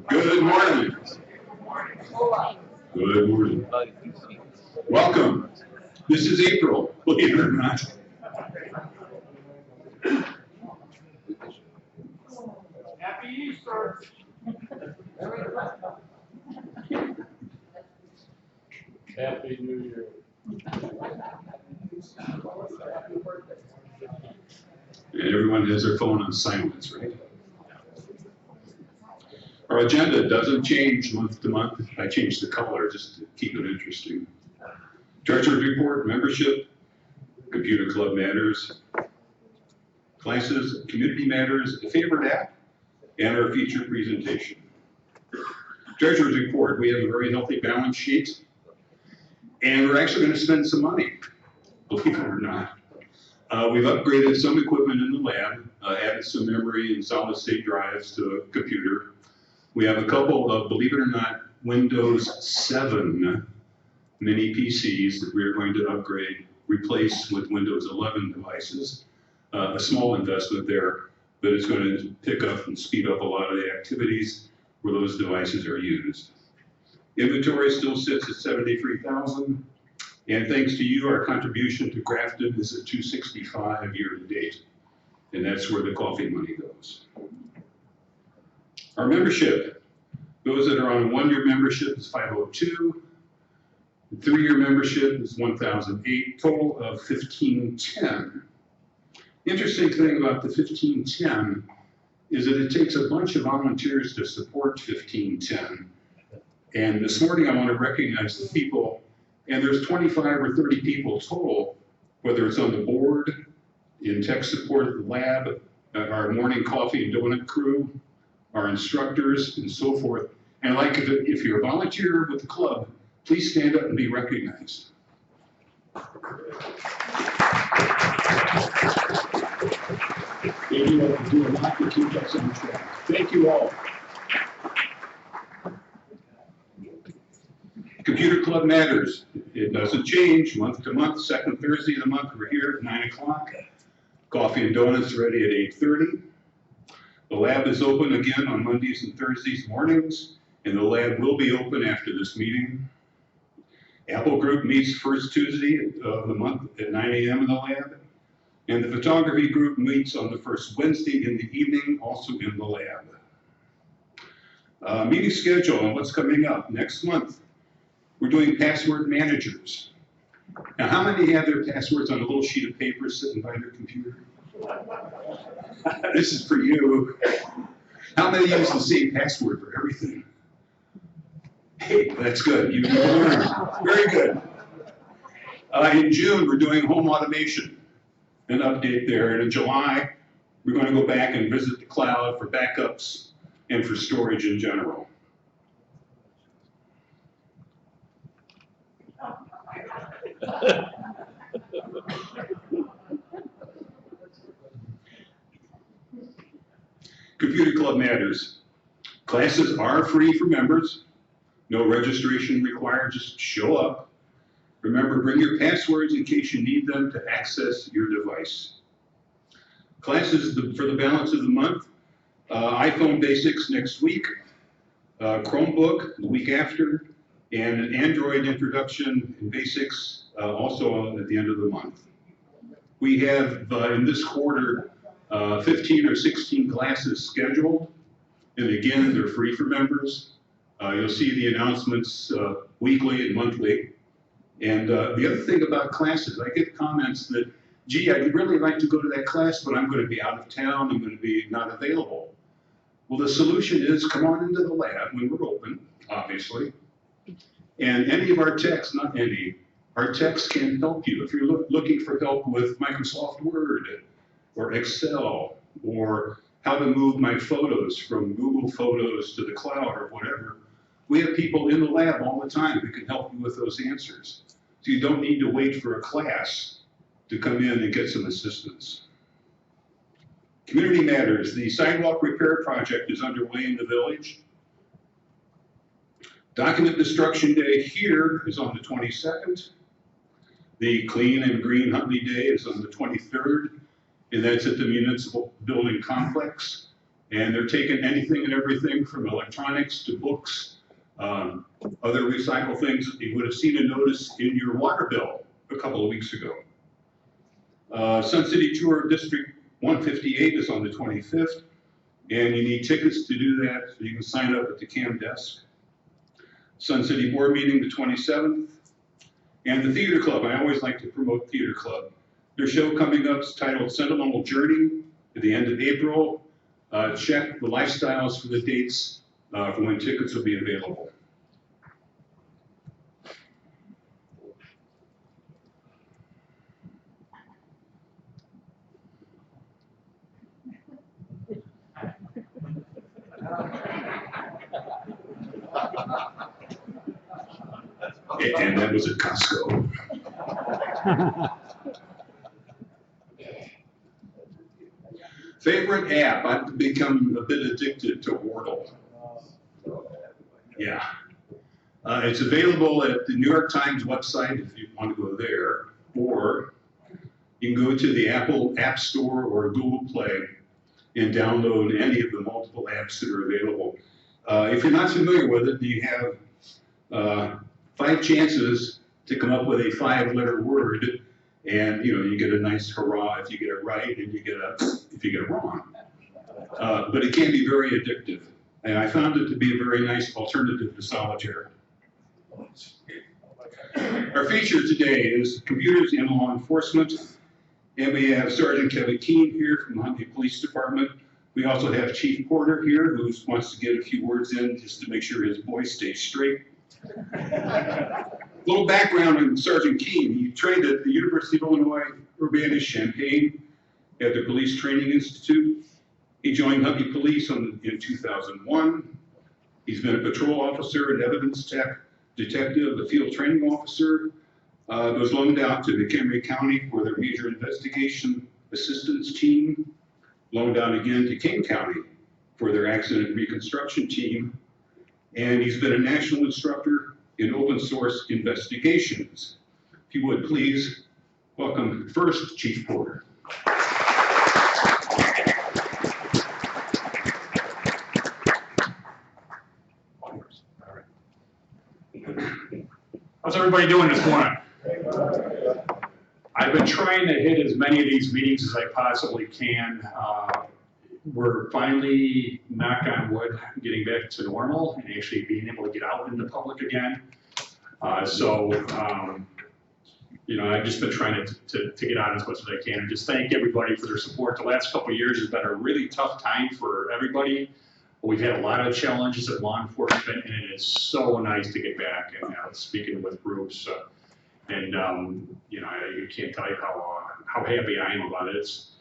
Good morning. Good morning. Welcome. This is April, believe it or not. Happy Easter. Happy New Year. And everyone has their phone on silence, right? Our agenda doesn't change month to month. I changed the color just to keep it interesting. Treasurer's report, membership, computer club matters, classes, community matters, a favorite app, and our featured presentation. Treasurer's report, we have a very healthy balance sheet, and we're actually going to spend some money, believe it or not. We've upgraded some equipment in the lab, added some memory and solid state drives to a computer. We have a couple of, believe it or not, Windows 7 mini PCs that we're going to upgrade, replace with Windows 11 devices. A small investment there, but it's going to pick up and speed up a lot of the activities where those devices are used. Inventory still sits at 73,000, and thanks to you, our contribution to Grafton is at 265 year to date, and that's where the coffee money goes. Our membership, those that are on a 1-year membership is 502, 3-year membership is 1,008, total of 1,510. Interesting thing about the 1,510 is that it takes a bunch of volunteers to support 1,510. And this morning I want to recognize the people, and there's 25 or 30 people total, whether it's on the board, in tech support at the lab, our morning coffee and donut crew, our instructors, and so forth. And like if you're a volunteer with the club, please stand up and be recognized. You all do a lot to keep us on track. Thank you all. Computer Club matters. It doesn't change month to month. Second Thursday of the month, we're here at 9 o'clock. Coffee and donuts ready at 8:30. The lab is open again on Mondays and Thursdays mornings, and the lab will be open after this meeting. Apple Group meets first Tuesday of the month at 9 a.m. in the lab, and the photography group meets on the first Wednesday in the evening, also in the lab. Meeting schedule and what's coming up next month. We're doing password managers. Now, how many have their passwords on a little sheet of paper sitting by their computer? This is for you. How many use the same password for everything? Hey, that's good. You learned. Very good. In June, we're doing home automation, an update there. And in July, we're going to go back and visit the cloud for backups and for storage in general. Computer Club matters. Classes are free for members. No registration required, just show up. Remember, bring your passwords in case you need them to access your device. Classes for the balance of the month. iPhone Basics next week. Chromebook the week after. And an Android introduction and basics also at the end of the month. We have in this quarter 15 or 16 classes scheduled, and again, they're free for members. You'll see the announcements weekly and monthly. And the other thing about classes, I get comments that, gee, I'd really like to go to that class, but I'm going to be out of town, I'm going to be not available. Well, the solution is come on into the lab when we're open, obviously. And any of our techs, not any, our techs can help you. If you're looking for help with Microsoft Word or Excel or how to move my photos from Google Photos to the cloud or whatever, we have people in the lab all the time who can help you with those answers. So you don't need to wait for a class to come in and get some assistance. Community matters. The sidewalk repair project is underway in the village. Document Destruction Day here is on the 22nd. The Clean and Green Huntley Day is on the 23rd, and that's at the Municipal Building Complex. And they're taking anything and everything from electronics to books, other recycle things. You would have seen a notice in your water bill a couple of weeks ago. Sun City Tour District 158 is on the 25th, and you need tickets to do that, so you can sign up at the CAM desk. Sun City Board meeting the 27th, and the Theater Club. I always like to promote Theater Club. Their show coming up is titled Sentimental Journey at the end of April. Check the lifestyles for the dates for when tickets will be available. And that was at Costco. Favorite app? I've become a bit addicted to Wordle. Yeah. It's available at the New York Times website if you want to go there, or you can go to the Apple App Store or Google Play and download any of the multiple apps that are available. If you're not familiar with it, you have 5 chances to come up with a 5-letter word, and you get a nice hurrah if you get it right, and you get if you get it wrong. But it can be very addictive, and I found it to be a very nice alternative to solitaire. Our feature today is computers in law enforcement, and we have Sergeant Kevin Keane here from the Huntley Police Department. We also have Chief Porter here, who wants to get a few words in just to make sure his voice stays straight. Little background on Sergeant Keane. He trained at the University of Illinois Urbana-Champaign at the Police Training Institute. He joined Huntley Police in 2001. He's been a patrol officer, an evidence detective, a field training officer. Was loaned out to McHenry County for their major investigation assistance team. Loaned out again to Keane County for their accident reconstruction team. And he's been a national instructor in open source investigations. If you would please welcome first Chief Porter. How's everybody doing this morning? I've been trying to hit as many of these meetings as I possibly can. We're finally, knock on wood, getting back to normal and actually being able to get out in the public again. I've just been trying to get out as much as I can and just thank everybody for their support. The last couple of years has been a really tough time for everybody. We've had a lot of challenges at law enforcement, and it is so nice to get back and speaking with groups. You can't tell you how happy I am about it. It's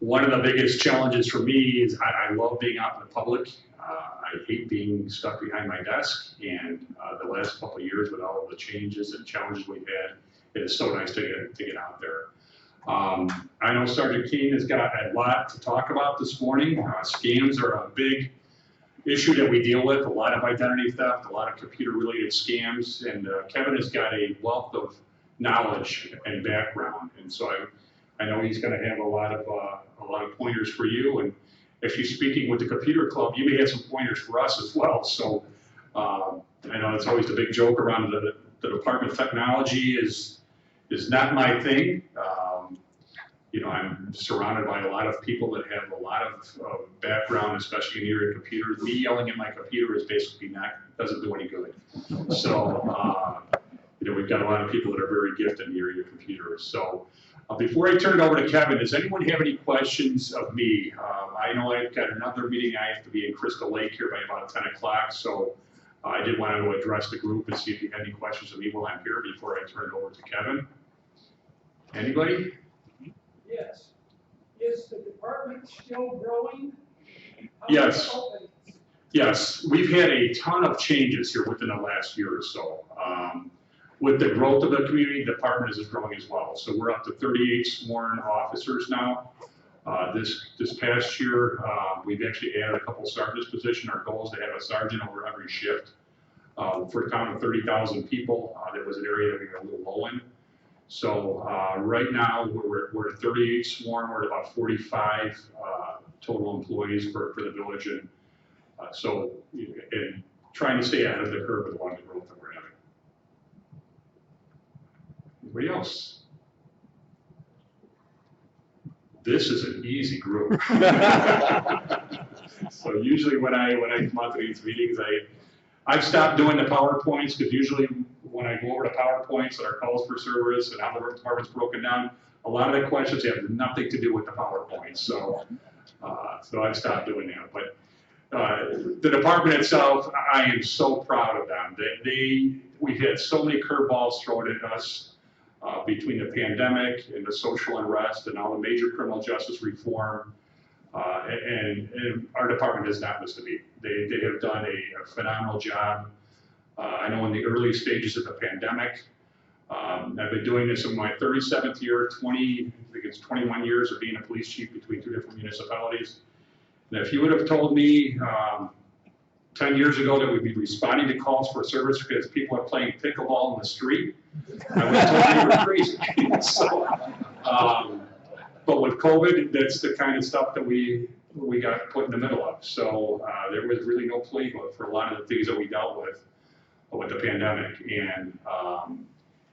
one of the biggest challenges for me is I love being out in the public. I hate being stuck behind my desk, and the last couple of years with all of the changes and challenges we've had, it is so nice to get out there. I know Sergeant Keane has got a lot to talk about this morning. Scams are a big issue that we deal with, a lot of identity theft, a lot of computer-related scams, and Kevin has got a wealth of knowledge and background, and so I know he's going to have a lot of pointers for you. And if you're speaking with the computer club, you may have some pointers for us as well. So I know it's always the big joke around the Department of Technology is not my thing. I'm surrounded by a lot of people that have a lot of background, especially in the area of computers. Me yelling at my computer is basically doesn't do any good. So we've got a lot of people that are very gifted in the area of computers. So before I turn it over to Kevin, does anyone have any questions of me? I know I've got another meeting. I have to be in Crystal Lake here by about 10 o'clock. So I did want to address the group and see if you had any questions of me while I'm here before I turn it over to Kevin. Anybody? Yes. Is the department still growing? Yes. Yes, we've had a ton of changes here within the last year or so. With the growth of the community, the department is growing as well. So we're up to 38 sworn officers now. This past year, we've actually added a couple sergeants position. Our goal is to have a sergeant over every shift. For a town of 30,000 people, that was an area that we were a little low in. So right now, we're at 38 sworn. We're at about 45 total employees for the village, and so and trying to stay ahead of the curve with a lot of the growth that we're having. Anybody else? This is an easy group. So usually when I come out to these meetings, I've stopped doing the PowerPoints, because usually when I go over to PowerPoints and our calls for service and how the department's broken down, a lot of the questions have nothing to do with the PowerPoint. So I've stopped doing that. But the department itself, I am so proud of them. We've had so many curveballs thrown at us between the pandemic and the social unrest and all the major criminal justice reform. And our department has not missed a beat. They have done a phenomenal job. I know in the early stages of the pandemic, I've been doing this in my 37th year, I think it's 21 years of being a police chief between 2 different municipalities. And if you would have told me 10 years ago that we'd be responding to calls for service because people are playing pickleball in the street, I would have told you you were crazy. So, but with COVID, that's the kind of stuff that we got put in the middle of. So there was really no playbook for a lot of the things that we dealt with the pandemic. And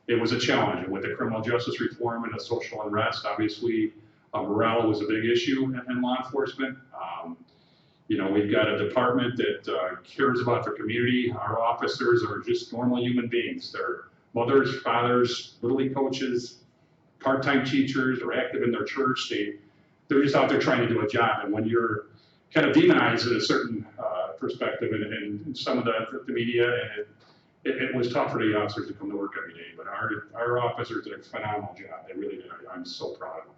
it was a challenge. And with the criminal justice reform and the social unrest, obviously morale was a big issue in law enforcement. You know, we've got a department that cares about their community. Our officers are just normal human beings. They're mothers, fathers, Little League coaches, part-time teachers, are active in their church. They're just out there trying to do a job. And when you're kind of demonized in a certain perspective in some of the media, and it was tough for the officers to come to work every day. But our officers did a phenomenal job. They really did. I'm so proud of them.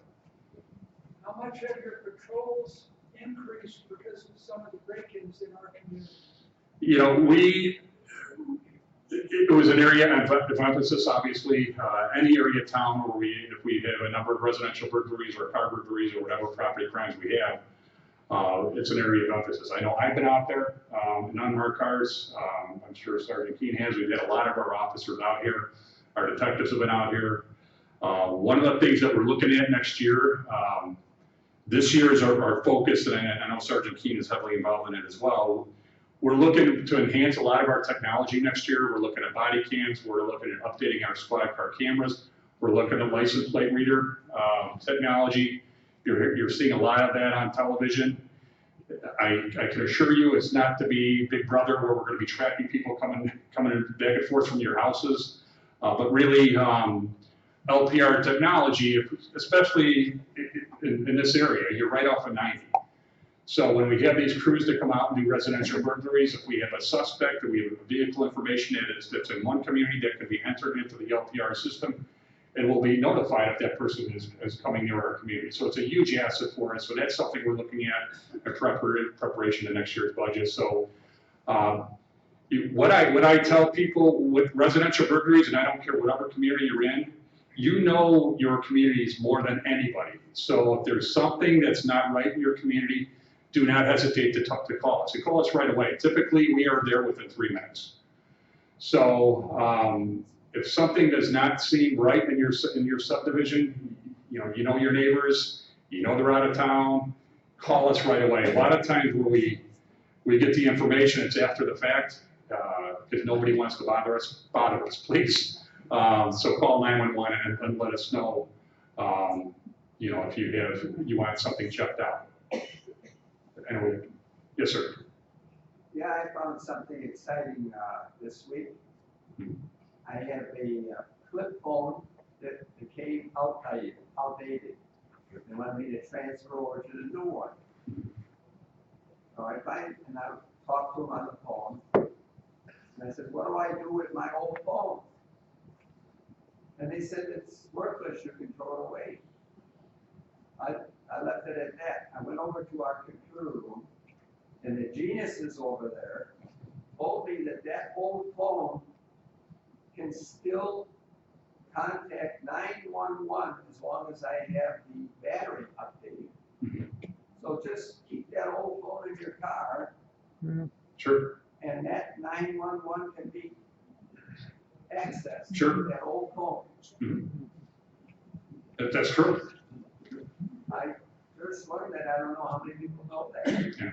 How much have your patrols increased because of some of the break-ins in our community? You know, it was an area of emphasis, obviously. Any area of town where if we have a number of residential burglaries or car burglaries or whatever property crimes we have, it's an area of emphasis. I know I've been out there in unmarked cars. I'm sure Sergeant Keane has. We've had a lot of our officers out here. Our detectives have been out here. One of the things that we're looking at next year, this year is our focus, and I know Sergeant Keane is heavily involved in it as well. We're looking to enhance a lot of our technology next year. We're looking at body cams. We're looking at updating our squad car cameras. We're looking at license plate reader technology. You're seeing a lot of that on television. I can assure you it's not to be Big Brother where we're going to be tracking people coming back and forth from your houses, but really LPR technology, especially in this area. You're right off of 90. So when we have these crews that come out and do residential burglaries, if we have a suspect or we have vehicle information that's in one community that can be entered into the LPR system, and we'll be notified if that person is coming near our community. So it's a huge asset for us. So that's something we're looking at in preparation of next year's budget. So what I tell people with residential burglaries, and I don't care whatever community you're in, you know your communities more than anybody. So if there's something that's not right in your community, do not hesitate to call us. You call us right away. Typically, we are there within 3 minutes. So if something does not seem right in your subdivision, you know your neighbors, you know they're out of town, call us right away. A lot of times where we get the information, it's after the fact, because nobody wants to bother us, please. So call 911 and let us know, you know, if you want something checked out. Anyway, yes, sir. Yeah, I found something exciting this week. I have a flip phone that became outdated. They wanted me to transfer over to the new one. So I talked to them on the phone. And I said, what do I do with my old phone? And they said, it's worthless, you can throw it away. I left it at that. I went over to our computer room, and the geniuses over there told me that old phone can still contact 911 as long as I have the battery updated. So just keep that old phone in your car. Sure. And that 911 can be accessed. Sure. That old phone. That's true. I first learned that, I don't know how many people know that. Yeah.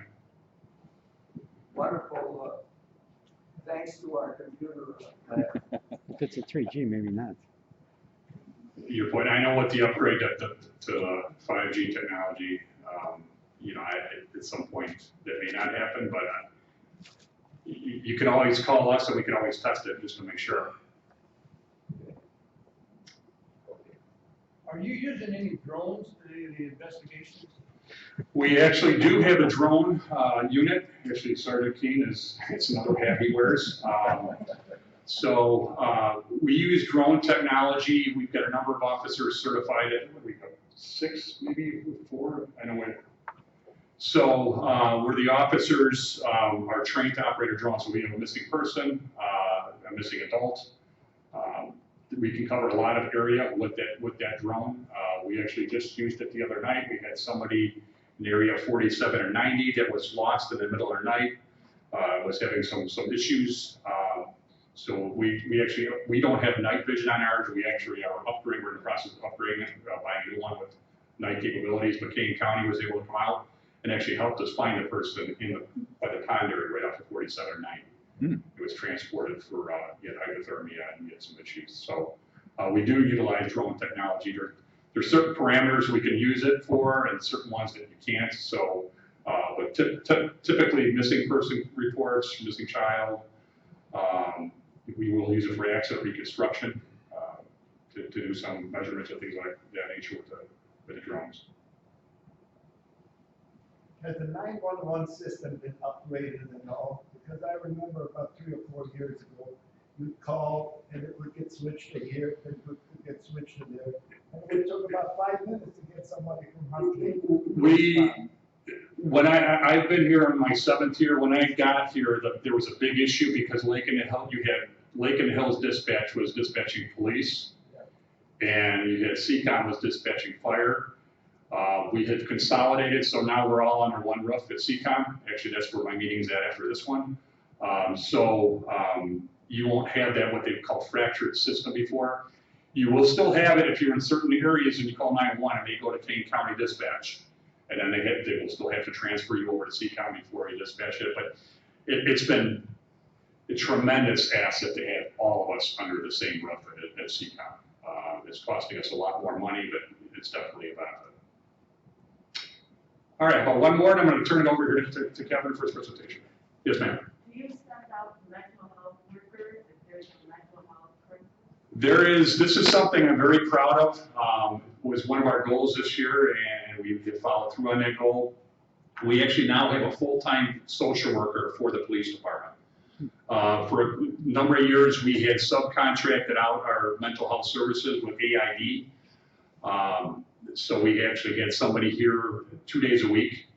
Wonderful, thanks to our computer lab. If it's a 3G, maybe not. Your point, I know what the upgrade to 5G technology, you know, at some point that may not happen, but you can always call us and we can always test it just to make sure. Are you using any drones to do the investigations? We actually do have a drone unit. Actually, Sergeant Keane it's another hat he wears. So we use drone technology. We've got a number of officers certified at, what do we have, 6, maybe 4? I don't know. So where the officers are trained to operate a drone. So we have a missing person, a missing adult. We can cover a lot of area with that drone. We actually just used it the other night. We had somebody in area 47 or 90 that was lost in the middle of the night, was having some issues. So we don't have night vision on ours. We actually are upgrading. We're in the process of upgrading, buying a new one with night capabilities. But Keane County was able to come out and actually helped us find the person by the pond area right off of 47 or 90. It was transported for he had hypothermia and he had some issues. So we do utilize drone technology. There's certain parameters we can use it for and certain ones that you can't. So, but typically missing person reports, missing child, we will use it for accident reconstruction to do some measurements and things like that nature with the drones. Has the 911 system been upgraded at all? Because I remember about 3 or 4 years ago, you'd call and it would get switched to here, and it would get switched to there. And it took about 5 minutes to get somebody from Huntley. When I've been here in my 7th year, when I got here, there was a big issue because Lake and Hills Dispatch was dispatching police, and you had CCOM was dispatching fire. We had consolidated, so now we're all under one roof at CCOM. Actually, that's where my meeting's at after this one. You won't have that, what they call fractured system before. You will still have it if you're in certain areas and you call 911 and they go to Keane County Dispatch. And then they will still have to transfer you over to CCOM before you dispatch it. But it's been a tremendous asset to have all of us under the same roof at CCOM. It's costing us a lot more money, but it's definitely a benefit. All right, well, one more, and I'm going to turn it over here to Kevin for his presentation. Yes, ma'am. Do you send out mental health workers if there's a mental health crisis? There is, this is something I'm very proud of. Was one of our goals this year, and we did follow through on that goal. We actually now have a full-time social worker for the police department. For a number of years, we had subcontracted out our mental health services with AID. So we actually had somebody here 2 days a week.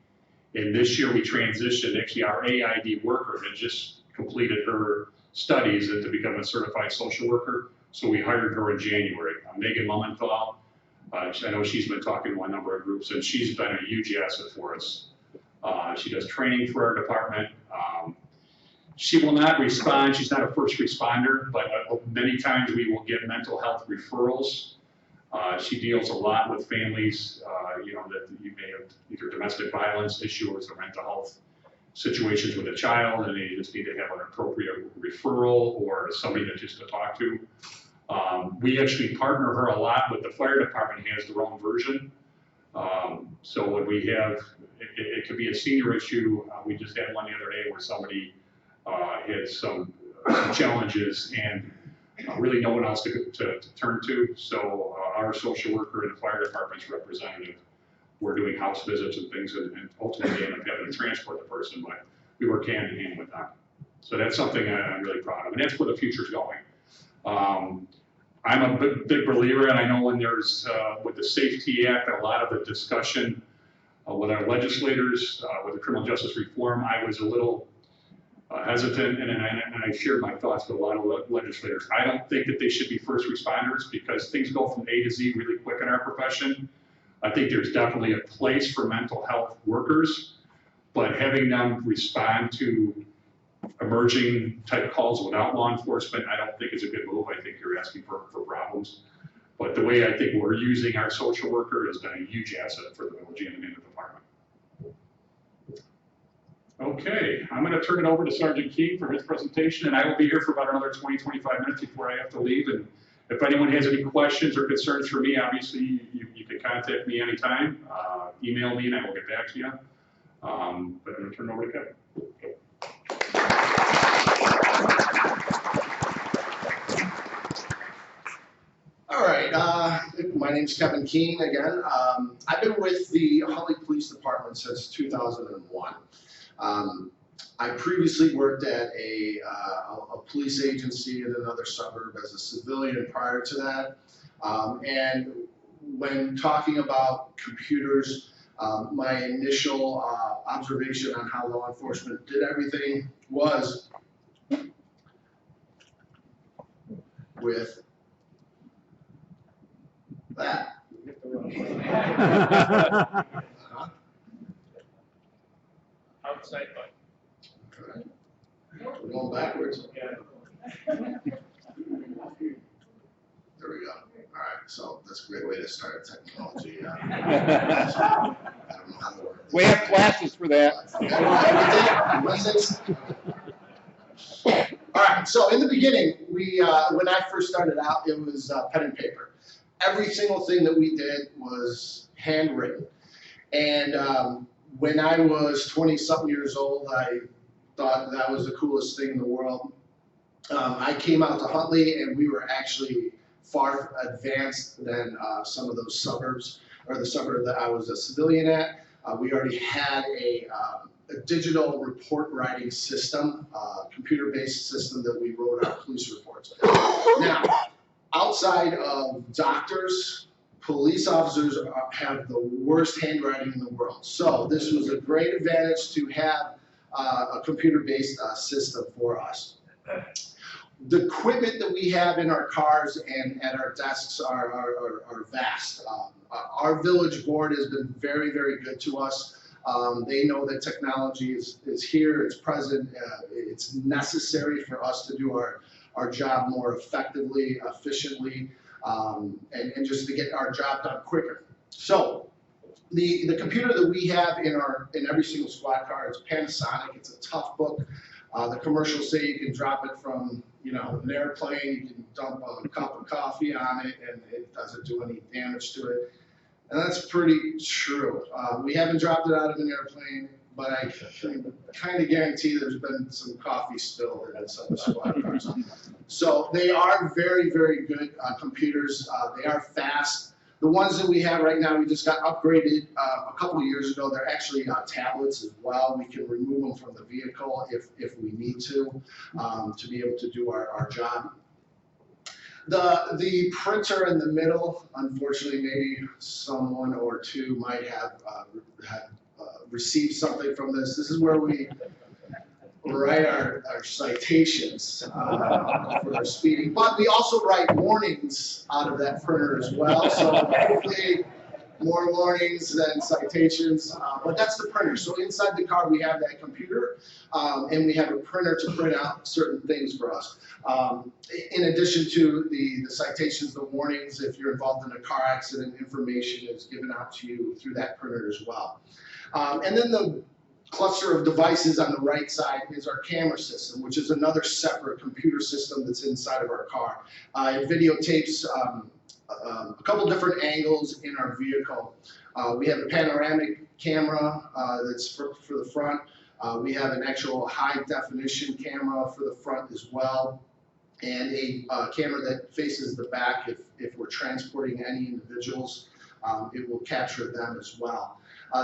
And this year we transitioned, actually our AID worker had just completed her studies to become a certified social worker. So we hired her in January. Megan Mummenthal, I know she's been talking to a number of groups and she's been a huge asset for us. She does training for our department. She will not respond, she's not a first responder, but many times we will get mental health referrals. She deals a lot with families, you know, that you may have either domestic violence issues or mental health situations with a child, and they just need to have an appropriate referral or somebody to just to talk to. We actually partner her a lot with the fire department, has their own version. So when we have, it could be a senior issue. We just had one the other day where somebody had some challenges and really no one else to turn to. So our social worker and the fire department's representative, we're doing house visits and things, and ultimately end up having to transport the person, but we work hand in hand with them. So that's something I'm really proud of, and that's where the future's going. I'm a big believer, and I know when there's, with the Safety Act, a lot of the discussion with our legislators, with the criminal justice reform, I was a little hesitant, and I shared my thoughts with a lot of legislators. I don't think that they should be first responders because things go from A to Z really quick in our profession. I think there's definitely a place for mental health workers, but having them respond to emerging type calls without law enforcement, I don't think is a good move. I think you're asking for problems. But the way I think we're using our social worker has been a huge asset for the village and the department. Okay, I'm going to turn it over to Sergeant Keane for his presentation, and I will be here for about another 20-25 minutes before I have to leave. And if anyone has any questions or concerns for me, obviously you can contact me anytime. Email me and I will get back to you. But I'm going to turn it over to Kevin. All right, my name's Kevin Keane again. I've been with the Huntley Police Department since 2001. I previously worked at a police agency in another suburb as a civilian prior to that. And when talking about computers, my initial observation on how law enforcement did everything was with that. Outside button. Okay. We're going backwards. Yeah. There we go. All right, so that's a great way to start technology. I don't know how to work. We have classes for that. Wednesdays. All right, so in the beginning, we when I first started out, it was pen and paper. Every single thing that we did was handwritten. And when I was 20-something years old, I thought that was the coolest thing in the world. I came out to Huntley, and we were actually far advanced than some of those suburbs, or the suburb that I was a civilian at. We already had a digital report writing system, computer-based system that we wrote our police reports. Now, outside of doctors, police officers have the worst handwriting in the world. So this was a great advantage to have a computer-based system for us. The equipment that we have in our cars and at our desks are vast. Our village board has been very, very good to us. They know that technology is here, it's present, it's necessary for us to do our job more effectively, efficiently, and just to get our job done quicker. So the computer that we have in every single squad car is Panasonic. It's a tough book. The commercials say you can drop it from an airplane, you can dump a cup of coffee on it, and it doesn't do any damage to it. And that's pretty true. We haven't dropped it out of an airplane, but I can kind of guarantee there's been some coffee spilled in some of the squad cars. So they are very, very good computers. They are fast. The ones that we have right now, we just got upgraded a couple of years ago. They're actually tablets as well. We can remove them from the vehicle if we need to be able to do our job. The printer in the middle, unfortunately, maybe someone or two might have received something from this. This is where we write our citations for our speeding, but we also write warnings out of that printer as well. So hopefully more warnings than citations, but that's the printer. So inside the car we have that computer, and we have a printer to print out certain things for us. In addition to the citations, the warnings, if you're involved in a car accident, information is given out to you through that printer as well. And then the cluster of devices on the right side is our camera system, which is another separate computer system that's inside of our car. It videotapes a couple different angles in our vehicle. We have a panoramic camera that's for the front. We have an actual high definition camera for the front as well, and a camera that faces the back if we're transporting any individuals. It will capture them as well.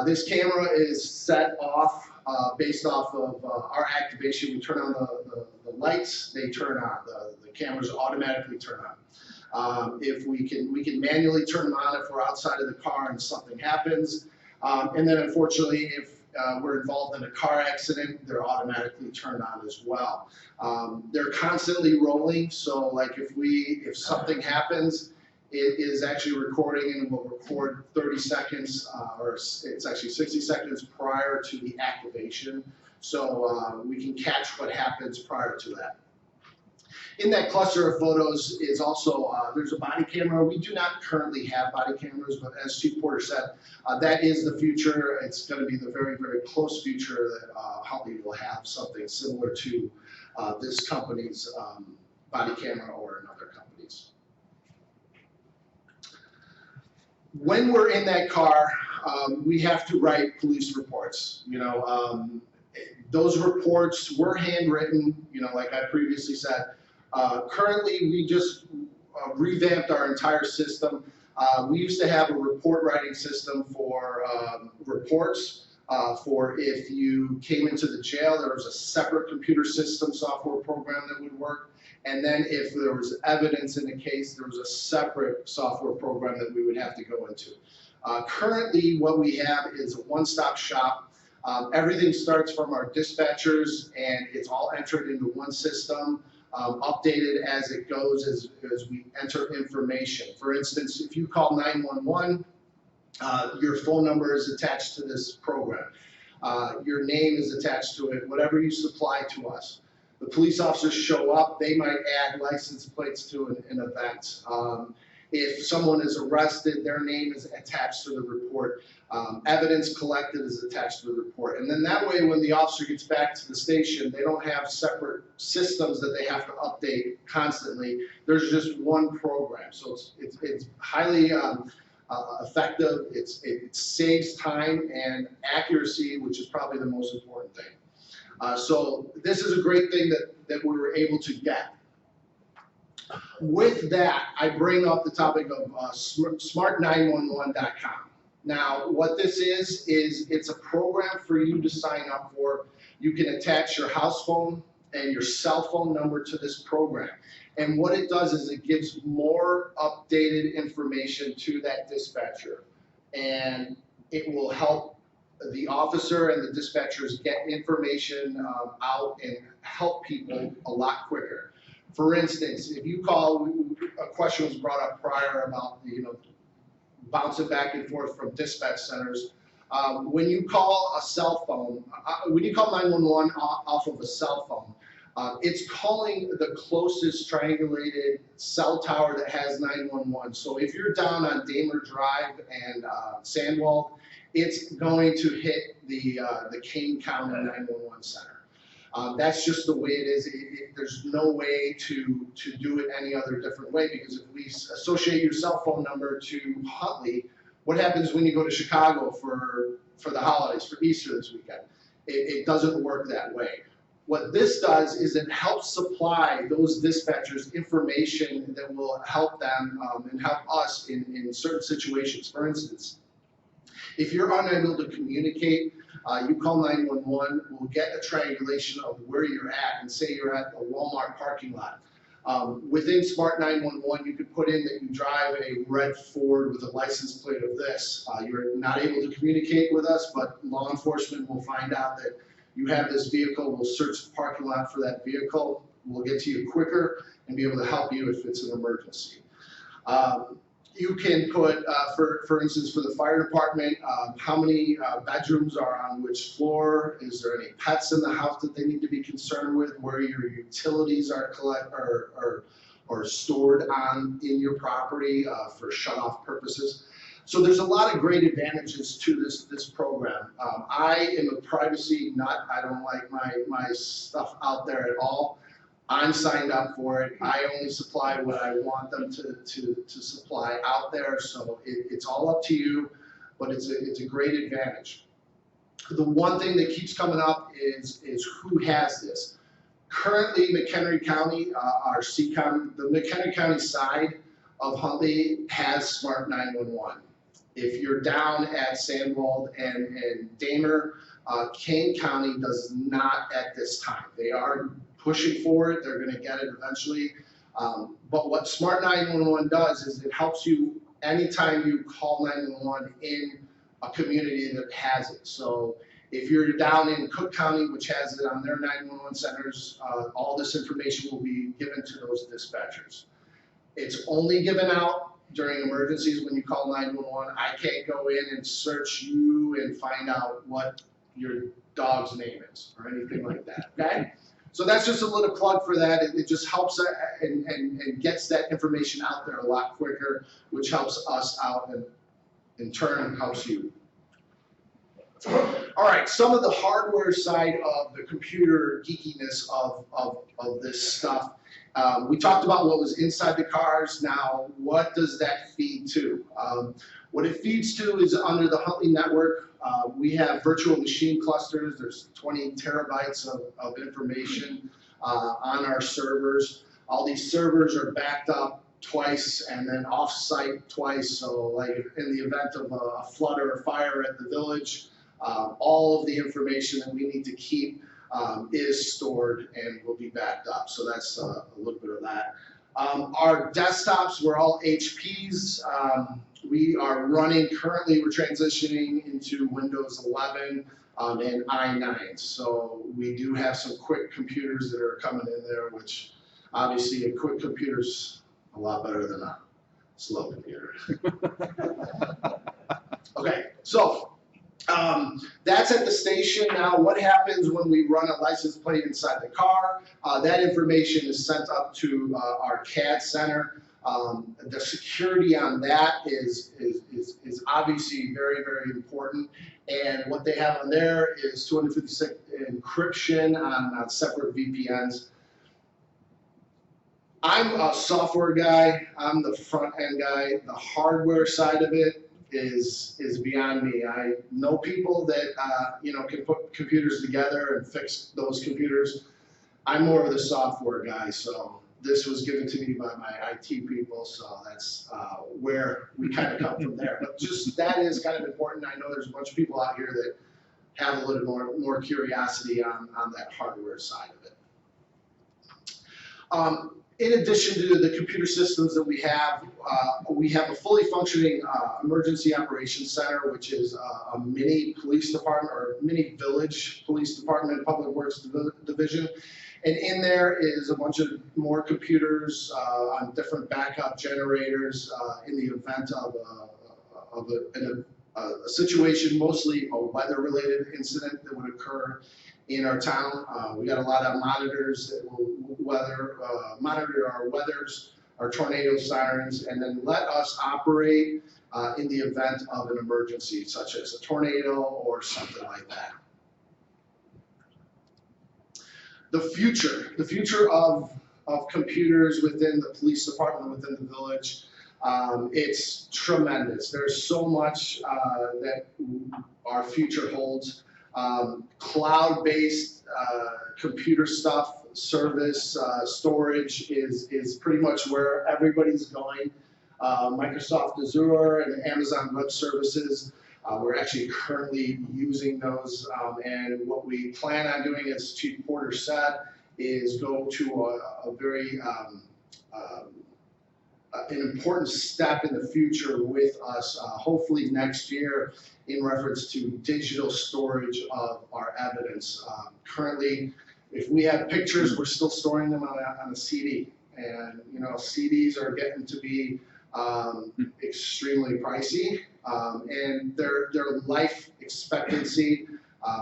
This camera is set off based off of our activation. We turn on the lights, they turn on. The cameras automatically turn on. If we can manually turn them on if we're outside of the car and something happens. And then unfortunately, if we're involved in a car accident, they're automatically turned on as well. They're constantly rolling, so like if something happens, it is actually recording and will record 30 seconds, or it's actually 60 seconds prior to the activation. So we can catch what happens prior to that. In that cluster of photos is also, there's a body camera. We do not currently have body cameras, but as Chief Porter said, that is the future. It's going to be the very, very close future that Huntley will have something similar to this company's body camera or another company's. When we're in that car, we have to write police reports. You know, those reports were handwritten, you know, like I previously said. Currently, we just revamped our entire system. We used to have a report writing system for reports. For if you came into the jail, there was a separate computer system software program that would work. And then if there was evidence in the case, there was a separate software program that we would have to go into. Currently, what we have is a one-stop shop. Everything starts from our dispatchers, and it's all entered into one system, updated as it goes as we enter information. For instance, if you call 911, your phone number is attached to this program. Your name is attached to it, whatever you supply to us. The police officers show up, they might add license plates to an event. If someone is arrested, their name is attached to the report. Evidence collected is attached to the report. And then that way, when the officer gets back to the station, they don't have separate systems that they have to update constantly. There's just one program. So it's highly effective. It saves time and accuracy, which is probably the most important thing. So this is a great thing that we were able to get. With that, I bring up the topic of smart911.com. Now, what this is it's a program for you to sign up for. You can attach your house phone and your cell phone number to this program. And what it does is it gives more updated information to that dispatcher. And it will help the officer and the dispatchers get information out and help people a lot quicker. For instance, if you call, a question was brought up prior about, you know, bouncing back and forth from dispatch centers. When you call a cell phone, when you call 911 off of a cell phone, it's calling the closest triangulated cell tower that has 911. So if you're down on Damer Drive and Sandwall, it's going to hit the Keane County 911 center. That's just the way it is. There's no way to do it any other different way, because if we associate your cell phone number to Huntley, what happens when you go to Chicago for the holidays, for Easter this weekend? It doesn't work that way. What this does is it helps supply those dispatchers information that will help them and help us in certain situations. For instance, if you're unable to communicate, you call 911, we'll get a triangulation of where you're at, and say you're at a Walmart parking lot. Within Smart 911, you could put in that you drive a red Ford with a license plate of this. You're not able to communicate with us, but law enforcement will find out that you have this vehicle. We'll search the parking lot for that vehicle. We'll get to you quicker and be able to help you if it's an emergency. You can put, for instance, for the fire department, how many bedrooms are on which floor? Is there any pets in the house that they need to be concerned with? Where your utilities are or stored on in your property for shut-off purposes. So there's a lot of great advantages to this program. I am a privacy nut. I don't like my stuff out there at all. I'm signed up for it. I only supply what I want them to supply out there. So it's all up to you, but it's a great advantage. The one thing that keeps coming up is who has this. Currently, McHenry County, our CCOM, the McHenry County side of Huntley has Smart 911. If you're down at Sandwald and Damer, Kane County does not at this time. They are pushing for it. They're going to get it eventually. But what Smart 911 does is it helps you anytime you call 911 in a community that has it. So if you're down in Cook County, which has it on their 911 centers, all this information will be given to those dispatchers. It's only given out during emergencies when you call 911. I can't go in and search you and find out what your dog's name is or anything like that, okay? So that's just a little plug for that. It just helps and gets that information out there a lot quicker, which helps us out and in turn helps you. All right, some of the hardware side of the computer geekiness of this stuff. We talked about what was inside the cars. Now, what does that feed to? What it feeds to is under the Huntley network. We have virtual machine clusters. There's 20 terabytes of information on our servers. All these servers are backed up twice and then off-site twice. So like in the event of a flood or a fire at the village, all of the information that we need to keep is stored and will be backed up. So that's a little bit of that. Our desktops were all HPs. We are running, currently we're transitioning into Windows 11 and i9. So we do have some quick computers that are coming in there, which obviously a quick computer's a lot better than a slow computer. Okay, so that's at the station. Now, what happens when we run a license plate inside the car? That information is sent up to our CAD center. The security on that is obviously very, very important. And what they have on there is 256 encryption on separate VPNs. I'm a software guy. I'm the front end guy. The hardware side of it is beyond me. I know people that can put computers together and fix those computers. I'm more of the software guy, so this was given to me by my IT people, so that's where we kind of come from there. But just that is kind of important. I know there's a bunch of people out here that have a little more curiosity on that hardware side of it. In addition to the computer systems that we have a fully functioning emergency operations center, which is a mini police department or mini village police department, public works division. And in there is a bunch of more computers on different backup generators in the event of a situation, mostly a weather-related incident that would occur in our town. We got a lot of monitors that will monitor our weathers, our tornado sirens, and then let us operate in the event of an emergency, such as a tornado or something like that. The future of computers within the police department, within the village, it's tremendous. There's so much that our future holds. Cloud-based computer stuff, service, storage is pretty much where everybody's going. Microsoft Azure and Amazon Web Services, we're actually currently using those, and what we plan on doing, as Chief Porter said, is go to a very an important step in the future with us, hopefully next year, in reference to digital storage of our evidence. Currently, if we have pictures, we're still storing them on a CD, and CDs are getting to be extremely pricey, and their life expectancy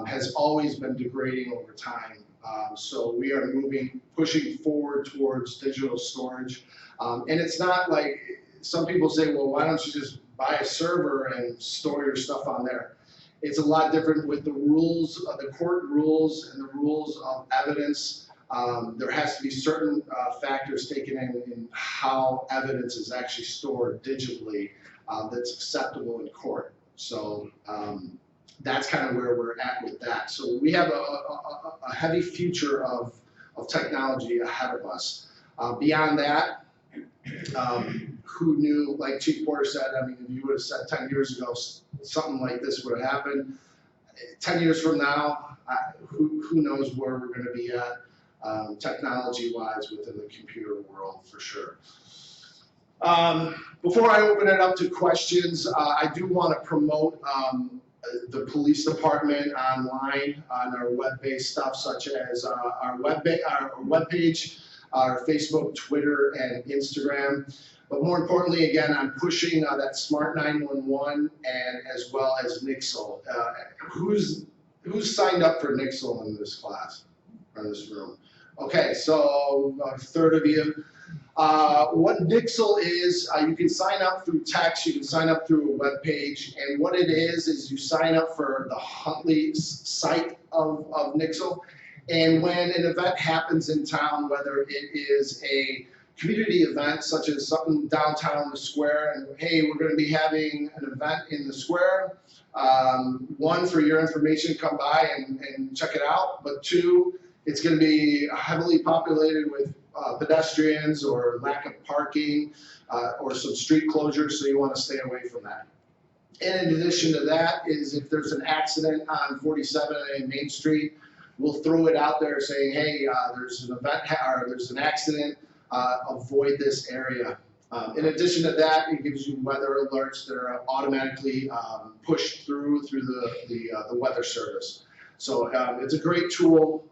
has always been degrading over time. So we are pushing forward towards digital storage. And it's not like some people say, well, why don't you just buy a server and store your stuff on there? It's a lot different with the rules, the court rules and the rules of evidence. There has to be certain factors taken in how evidence is actually stored digitally that's acceptable in court. So that's kind of where we're at with that. So we have a heavy future of technology ahead of us. Beyond that, who knew, like Chief Porter said, I mean, if you would have said 10 years ago something like this would have happened, 10 years from now, who knows where we're going to be at technology-wise within the computer world, for sure. Before I open it up to questions, I do want to promote the police department online on our web-based stuff, such as our webpage, our Facebook, Twitter, and Instagram. But more importantly, again, I'm pushing that Smart 911 and as well as Nixle. Who's signed up for Nixle in this class, or in this room? Okay, so a third of you. What Nixle is, you can sign up through text, you can sign up through a web page, and what it is you sign up for the Huntley site of Nixle, and when an event happens in town, whether it is a community event such as something downtown in the square, and hey, we're gonna be having an event in the square, one, for your information, come by and check it out, but two, it's going to be heavily populated with pedestrians or lack of parking or some street closures, so you want to stay away from that. And in addition to that is if there's an accident on 47 and Main Street, we'll throw it out there saying, hey, there's an event or there's an accident, avoid this area. In addition to that, it gives you weather alerts that are automatically pushed through the weather service. So it's a great tool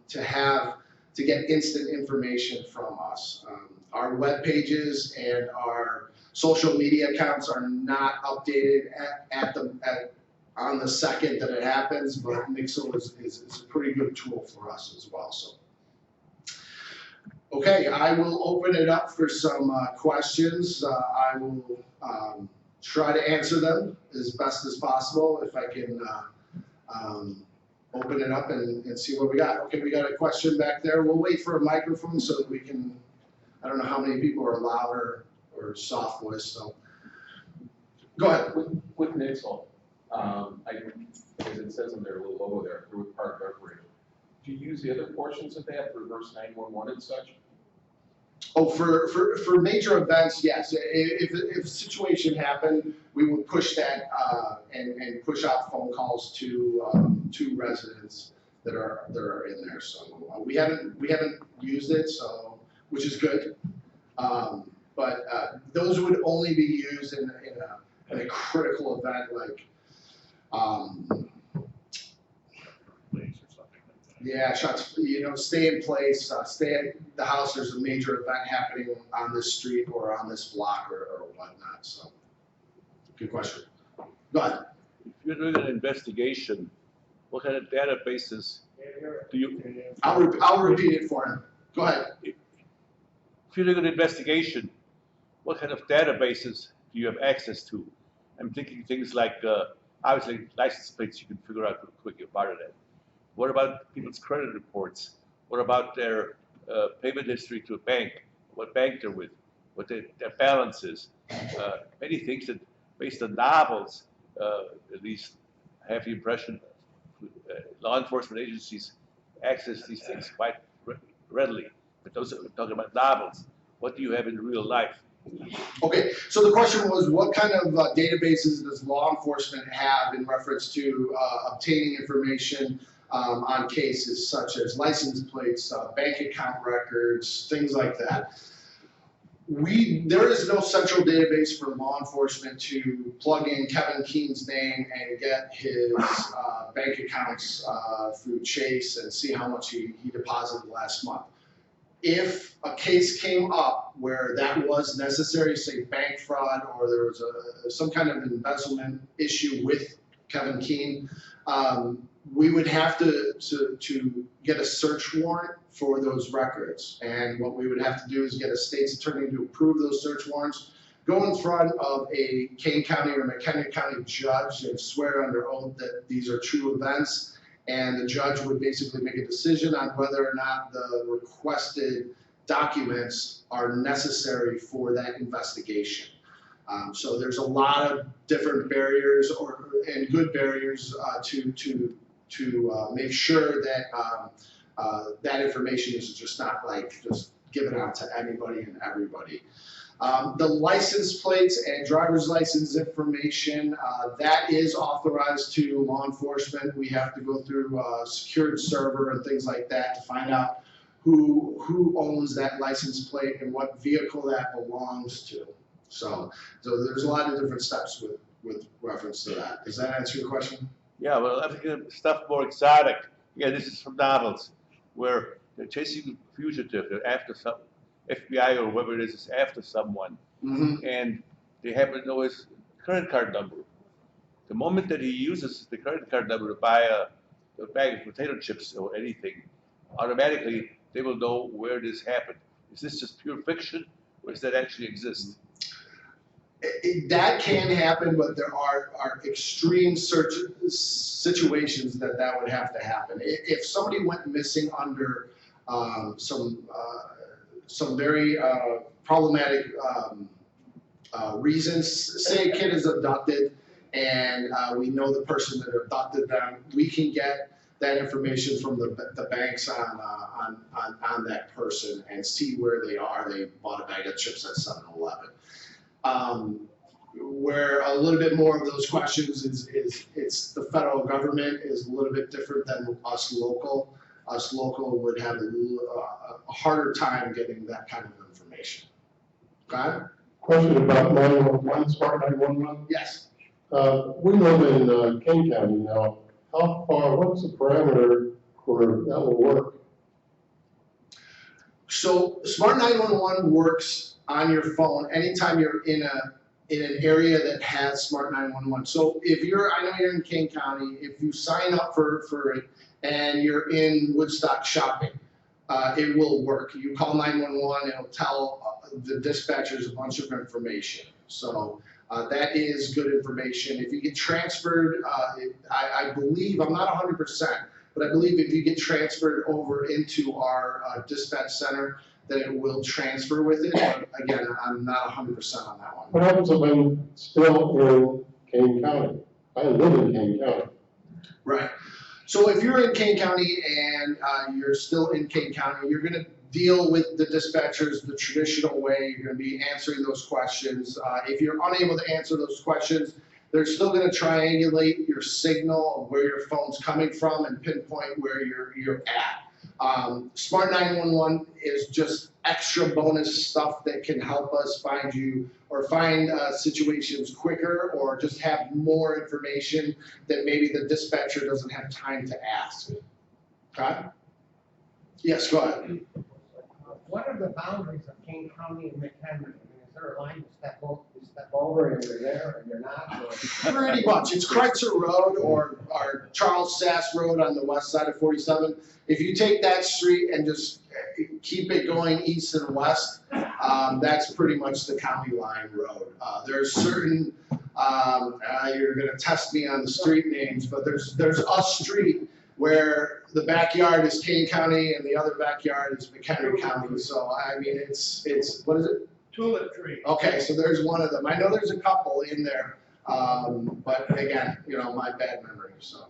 to have to get instant information from us. Our web pages and our social media accounts are not updated on the second that it happens, but Nixle is a pretty good tool for us as well. So, okay, I will open it up for some questions. I will try to answer them as best as possible if I can. Open it up and see what we got. Okay, we got a question back there. We'll wait for a microphone so that we can, I don't know how many people are loud or soft voice, so. Go ahead. With Nixle, as it says in their little logo there, through Park Recreation, do you use the other portions of that, reverse 911 and such? Oh, for major events, yes. If a situation happened, we would push that and push out phone calls to residents that are in there. So we haven't used it, so which is good. But those would only be used in a critical event like. Yeah, shots, stay in place, stay at the house, there's a major event happening on this street or on this block or whatnot, so. Good question. Go ahead. If you're doing an investigation, what kind of databases do you? I'll repeat it for him. Go ahead. If you're doing an investigation, what kind of databases do you have access to? I'm thinking things like, obviously, license plates you can figure out quick you're part of that. What about people's credit reports? What about their payment history to a bank? What bank they're with? What their balance is? Many things that, based on novels, at least have the impression law enforcement agencies access these things quite readily. But those are talking about novels. What do you have in real life? Okay, so the question was, what kind of databases does law enforcement have in reference to obtaining information on cases such as license plates, bank account records, things like that? There is no central database for law enforcement to plug in Kevin Keane's name and get his bank accounts through Chase and see how much he deposited last month. If a case came up where that was necessary, say bank fraud, or there was some kind of embezzlement issue with Kevin Keane, we would have to get a search warrant for those records. And what we would have to do is get a state's attorney to approve those search warrants, go in front of a Kane County or McHenry County judge and swear under oath that these are true events. And the judge would basically make a decision on whether or not the requested documents are necessary for that investigation. So there's a lot of different barriers and good barriers to make sure that that information is just not just given out to anybody and everybody. The license plates and driver's license information, that is authorized to law enforcement. We have to go through a secured server and things like that to find out who owns that license plate and what vehicle that belongs to. So there's a lot of different steps with reference to that. Does that answer your question? Yeah, well, I think stuff more exotic. Yeah, this is from novels where they're chasing a fugitive. They're after some FBI or whoever it is after someone, and they happen to know his credit card number. The moment that he uses the credit card number to buy a bag of potato chips or anything, automatically they will know where this happened. Is this just pure fiction, or does that actually exist? That can happen, but there are extreme situations that would have to happen. If somebody went missing under some very problematic reasons, say a kid is abducted and we know the person that abducted them, we can get that information from the banks on that person and see where they are. They bought a bag of chips at 7-Eleven. Where a little bit more of those questions is it's the federal government is a little bit different than us local. Us local would have a harder time getting that kind of information. Okay? Question about 911, Smart 911. Yes. We live in Keane County now. How far, what's the parameter for that will work? So Smart 911 works on your phone anytime you're in an area that has Smart 911. So if I know you're in Keane County, if you sign up for it and you're in Woodstock shopping, it will work. You call 911, it'll tell the dispatchers a bunch of information. So that is good information. If you get transferred, I believe, I'm not 100%, but I believe if you get transferred over into our dispatch center, that it will transfer with it. But again, I'm not 100% on that one. What happens if I'm still in Keane County? I live in Keane County. Right. So if you're in Keane County and you're still in Keane County, you're going to deal with the dispatchers the traditional way. You're going to be answering those questions. If you're unable to answer those questions, they're still going to triangulate your signal of where your phone's coming from and pinpoint where you're at. Smart 911 is just extra bonus stuff that can help us find you or find situations quicker or just have more information that maybe the dispatcher doesn't have time to ask. Okay? Yes, go ahead. What are the boundaries of Keane County and McHenry? I mean, is there a line you step over and you're there and you're not? Or? Pretty much. It's Kreitzer Road or Charles Sass Road on the west side of 47. If you take that street and just keep it going east and west, that's pretty much the county line road. There's certain, you're going to test me on the street names, but there's a street where the backyard is Keane County and the other backyard is McHenry County. So, I mean, it's what is it? Tulip tree. Okay, so there's one of them. I know there's a couple in there, but again, my bad memory, so.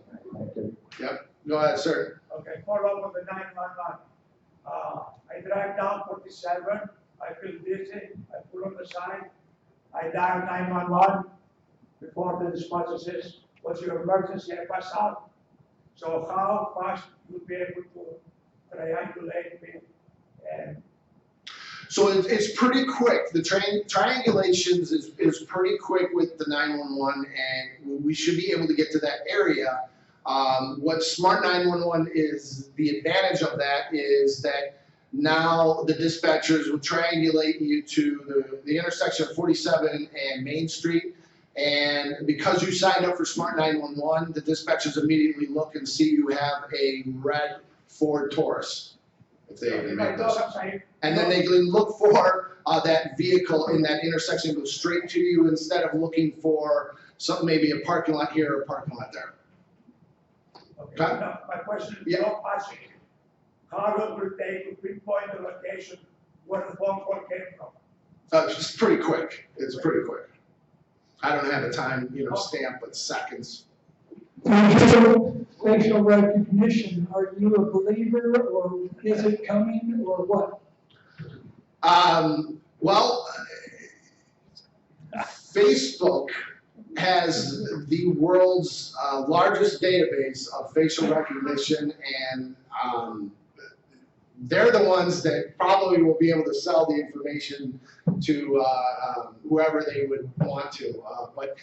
Yep, go ahead, sir. Okay, follow up on the 911. I drive down 47, I feel dizzy, I pull on the side, I dial 911 before the dispatcher says, what's your emergency? I pass out. So how fast you'll be able to triangulate me? And so it's pretty quick. The triangulations is pretty quick with the 911, and we should be able to get to that area. What Smart 911 is, the advantage of that is that now the dispatchers will triangulate you to the intersection of 47 and Main Street. And because you signed up for Smart 911, the dispatchers immediately look and see you have a red Ford Taurus. If they even make those. And then they can look for that vehicle in that intersection and go straight to you instead of looking for something, maybe a parking lot here or a parking lot there. okay. Now, my question is, no passing. How long will it take to pinpoint the location where the phone call came from? It's pretty quick. It's pretty quick. I don't have a time, stamp, but seconds. Facial recognition, are you a believer or is it coming or what? Well, Facebook has the world's largest database of facial recognition, and they're the ones that probably will be able to sell the information to whoever they would want to. But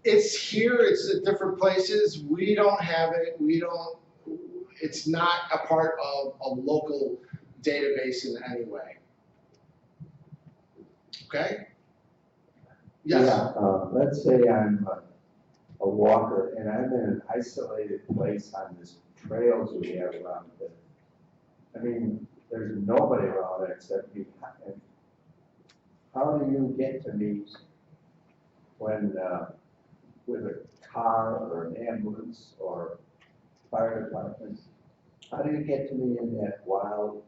it's here, it's at different places. We don't have it. It's not a part of a local database in any way. Okay? Yes? Yeah, let's say I'm a walker and I'm in an isolated place on this trails we have around the I mean, there's nobody around there except me. And how do you get to me when, with a car or an ambulance or fire department? How do you get to me in that wild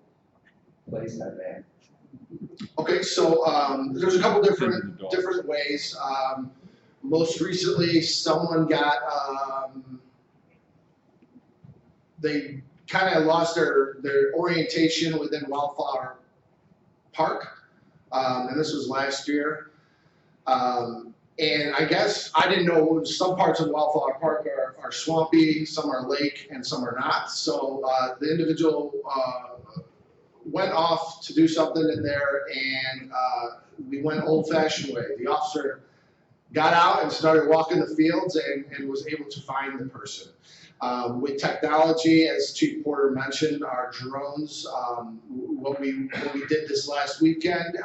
place I'm at? Okay, so there's a couple different ways. Most recently, someone got they kind of lost their orientation within Wildflower Park, and this was last year. And I guess I didn't know some parts of Wildflower Park are swampy, some are lake, and some are not. So the individual went off to do something in there, and we went old-fashioned way. The officer got out and started walking the fields and was able to find the person. With technology, as Chief Porter mentioned, our drones, what we did this last weekend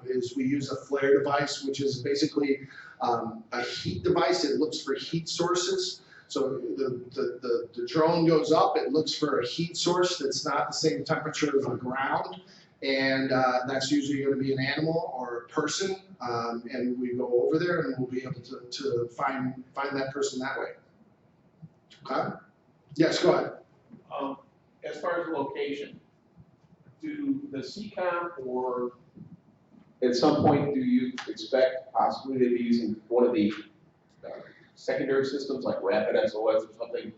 is we use a flare device, which is basically a heat device. It looks for heat sources. So the drone goes up, it looks for a heat source that's not the same temperature as the ground, and that's usually going to be an animal or a person, and we go over there and we'll be able to find that person that way. Okay? Yes, go ahead. As far as the location, do the CCOM or at some point do you expect possibly to be using one of the secondary systems like Rapid SOS or something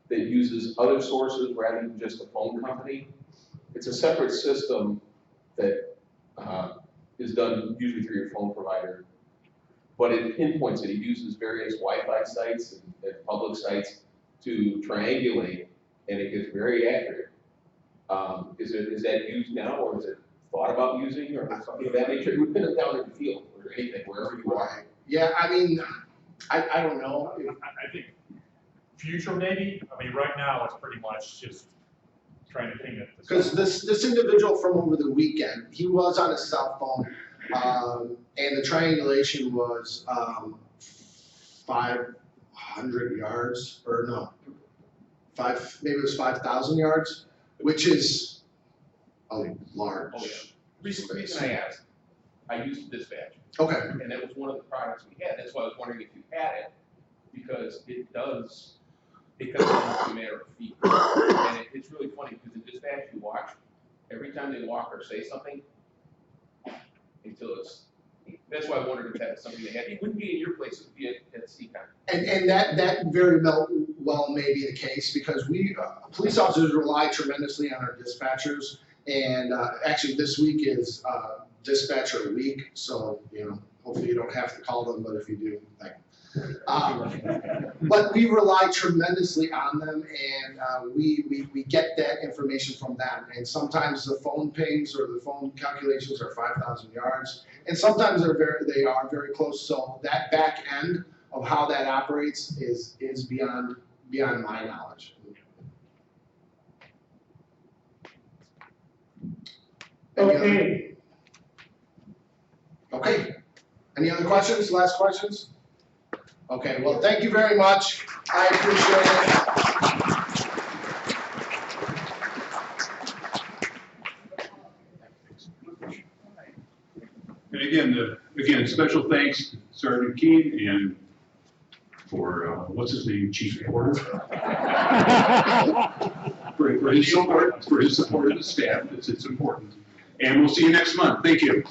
that uses other sources rather than just a phone company? It's a separate system that is done usually through your phone provider, but it pinpoints it. It uses various Wi-Fi sites and public sites to triangulate, and it gets very accurate. Is that used now, or is it thought about using, or something of that nature? You would pin it down in the field or anything, wherever you are. Yeah, I mean, I don't know. I think future maybe. I mean, right now it's pretty much just trying to ping it. Because this individual from over the weekend, he was on his cell phone, and the triangulation was 500 yards, or no, maybe it was 5,000 yards, which is a large. Oh, yeah. Reason I asked, I used dispatch. Okay. And that was one of the products we had. That's why I was wondering if you had it, because it comes in a matter of feet. And it's really funny because in dispatch you watch, every time they walk or say something, until it's, that's why I wondered if that was something they had. It wouldn't be in your place, it would be at CCOM. And that very well may be the case, because we, police officers rely tremendously on our dispatchers. And actually this week is dispatcher week, so, you know, hopefully you don't have to call them, but if you do, thank you. But we rely tremendously on them, and we get that information from them. And sometimes the phone pings or the phone calculations are 5,000 yards, and sometimes they are very close. So that back end of how that operates is beyond my knowledge. Okay. Any other questions? Last questions? Okay, well, thank you very much. I appreciate it. And again, special thanks to Sergeant Keane and for, what's his name, Chief Porter? for his support of the staff. It's important. And we'll see you next month. Thank you.